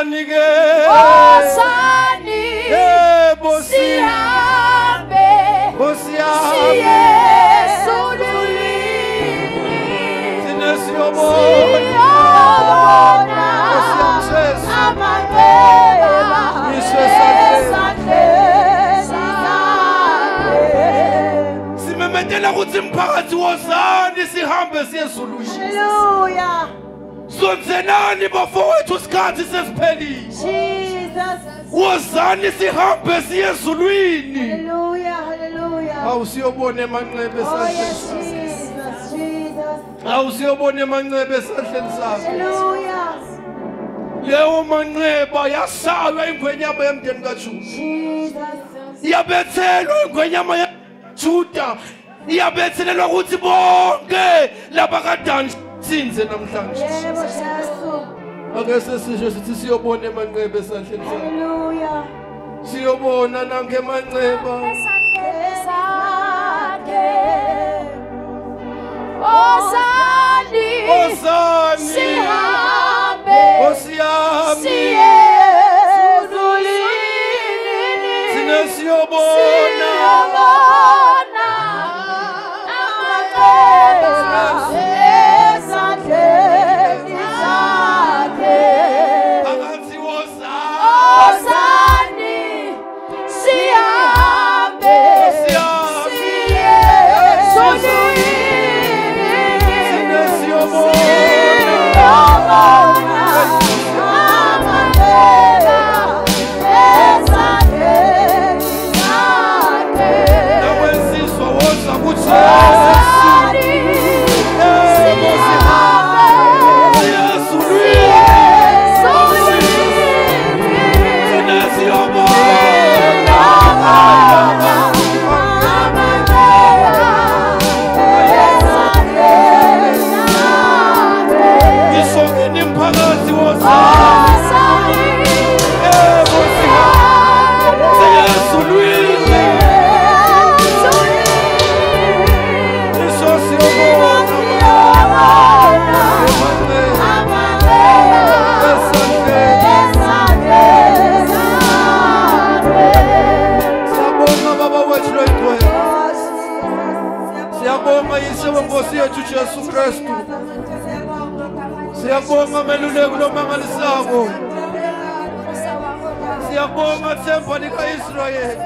Osani ke Osani sihambe siye ezulwini sinesiyobona amanxeba simemetela ukuthi umphakathi wozani sihambe siye ezulwini. Hallelujah. Sonzenani bafowethu isikhathi sesiphelile. Jesus. Wozani sihambe siye ezulwini. Hallelujah. Hallelujah. Awusiyobona emanxeba esahleni sakho. Jesus. Awusiyobona emanxeba esahleni sakho. Hallelujah. Leyo manxeba yashaywa ingwenyama yemndeni kaJuda. Jesus. Iyabethelwa ingwenyama yaJuda. Iyabethelelwa ukuthi bonke laba kaDani sinze namhlanje. Ake sesisho sithi siyobona emanxeba esahleni sakho. Hallelujah. Siyobona nanke emanxeba. Osani sihambe siye ezulwini sinesiyobona amanxeba esandleni sakhe. phakathi Osani sihambe siye ezulwini sinesiyobona amanxeba esandleni sakhe. nawensizwa woza kuthi Osani sihambe siye ezulwini sinesiyobona isongeni imphakathi wozani siyezulwini siyabonga baba wethu loyigcwele siyabonga yise wenkosi yethu Jesu Kristu siyabonga meluleki lomangalisako siyabonga themba lika-Israyeli